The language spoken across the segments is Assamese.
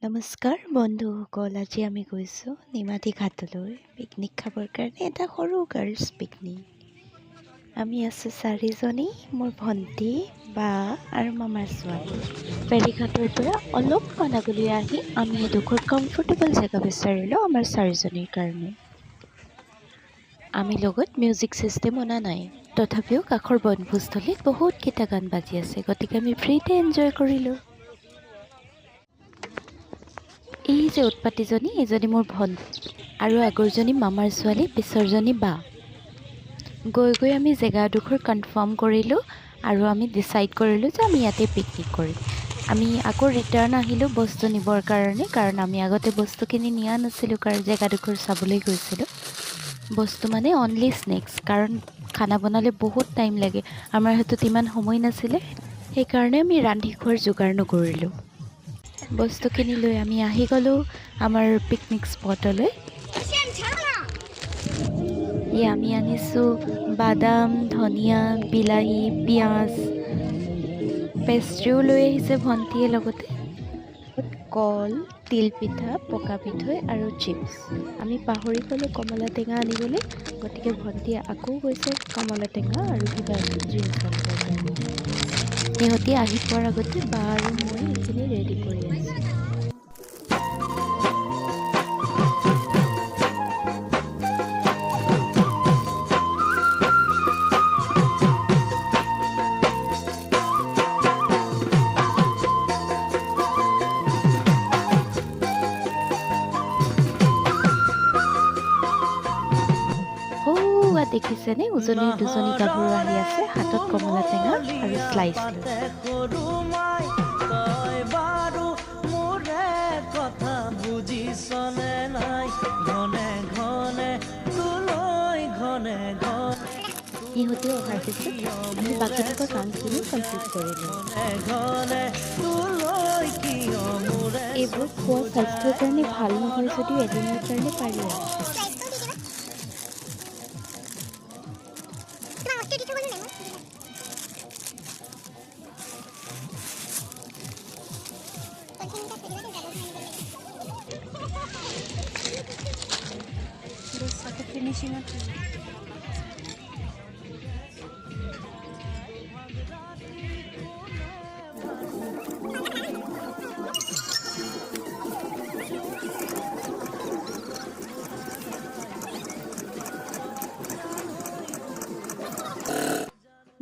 নমস্কাৰ বন্ধুসকল, আজি আমি গৈছোঁ নিমাতী ঘাটলৈ পিকনিক খাবৰ কাৰণে। এটা সৰু গাৰ্লছ পিকনিক। আমি আছোঁ 4জনী, মোৰ ভণ্টি, বা আৰু মামাৰ ছোৱালী। ফেৰীঘাটৰ পৰা অলপমান আগলৈ আহি আমি এডোখৰ কমফৰ্টেবল জেগা বিচাৰিলোঁ আমাৰ 4জনীৰ কাৰণে। আমি লগত মিউজিক চিষ্টেম অনা নাই, তথাপিও কাষৰ বনভোজস্থলীত বহুতকেইটা গান বাজি আছে, গতিকে আমি ফ্ৰীতে এনজয় কৰিলোঁ। এই যে উৎপাতীজনী, এইজনী মোৰ ভণ্টি আৰু আগৰজনী মামাৰ ছোৱালী, পিছৰজনী বা। গৈ গৈ আমি জেগাডোখৰ কনফাৰ্ম কৰিলোঁ আৰু আমি ডিচাইড কৰিলোঁ যে আমি ইয়াতে পিকনিক কৰিম। আমি আকৌ ৰিটাৰ্ণ আহিলোঁ বস্তু নিবৰ কাৰণে, কাৰণ আমি আগতে বস্তুখিনি নিয়া নাছিলোঁ, কাৰণ জেগাডোখৰ চাবলৈ গৈছিলোঁ। বস্তু মানে অনলি স্নেক্স, কাৰণ খানা বনালে বহুত টাইম লাগে, আমাৰ হাতত ইমান সময় নাছিলে, সেইকাৰণে আমি ৰান্ধি খোৱাৰ যোগাৰ নকৰিলোঁ। বস্তুখিনি লৈ আমি আহি গ'লোঁ আমাৰ পিকনিক স্পটলৈ। আমি আনিছোঁ বাদাম, ধনিয়া, বিলাহী, পিঁয়াজ, পেষ্ট্ৰিও লৈ আহিছে ভণ্টিয়ে, লগতে কল, তিলপিঠা, পকা পিঠৈ আৰু চিপছ। আমি পাহৰি গ'লোঁ কমলা টেঙা আনিবলৈ, গতিকে ভণ্টিয়ে আকৌ গৈছে কমলা টেঙা আৰু কিবা ড্ৰিংকছ আনিবৰ কাৰণে। সিহঁতি আহি পোৱাৰ আগতে বা আৰু মই এইখিনি ৰেডি কৰি আছোঁ। দেখিছেনে, উজনিৰ দুজনী গাভৰু আহি আছে, হাতত কমলা টেঙা আৰু স্লাইচ লৈ। সিহঁতেও অহাৰ পিছত আমি বাকী থকা কামখিনি কমপ্লিট কৰিলোঁ। এইবোৰ খোৱা স্বাস্থ্যৰ কাৰণে ভাল নহয় যদিও এদিনৰ কাৰণে পাৰি আৰু।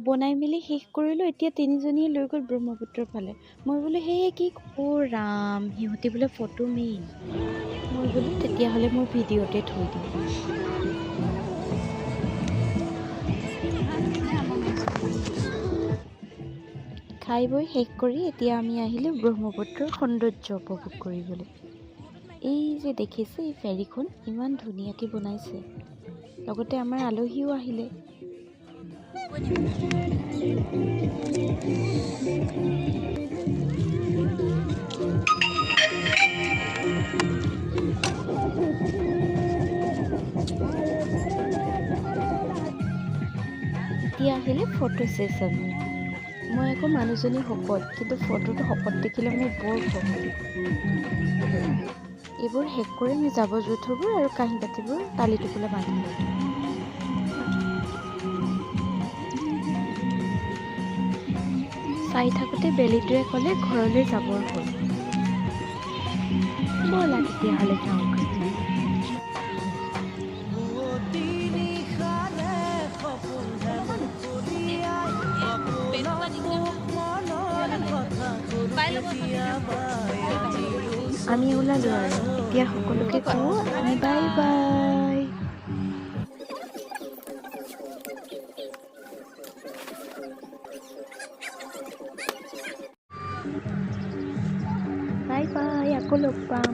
বনাই মেলি শেষ কৰিলোঁ। এতিয়া 3জনীয়ে লৈ গ'ল ব্ৰহ্মপুত্ৰৰ ফালে। মই বোলো সেয়ে কি, ৰাম, সিহঁতি বোলে ফটো মেইন। মই বোলো তেতিয়াহ'লে মোৰ ভিডিঅ'তে থৈ দিওঁ। খাই বৈ শেষ কৰি এতিয়া আমি আহিলোঁ ব্ৰহ্মপুত্ৰৰ সৌন্দৰ্য উপভোগ কৰিবলৈ। এই যে দেখিছে, এই ফেৰীখন ইমান ধুনীয়াকৈ বনাইছে, লগতে আমাৰ আলহীও আহিলে। এতিয়া আহিলে ফটো ছেশ্যন। মই আকৌ মানুহজনী শকত, কিন্তু ফটোটো শকত দেখিলে মোৰ বৰ খং। এইবোৰ শেষ কৰি আমি জাবৰ জোঁথৰবোৰ আৰু কাঁহী বাতিবোৰ টালি টোপোলা বান্ধি লওঁ। চাই থাকোঁতে বেলিটোৱে ক'লে ঘৰলৈ যাবৰ হ'ল। ব'লা তেতিয়াহ'লে যাওঁ। আমি ওলালোঁ আৰু এতিয়া সকলোকে কওঁ বাই বাই। বাই বাই, আকৌ লগ পাম।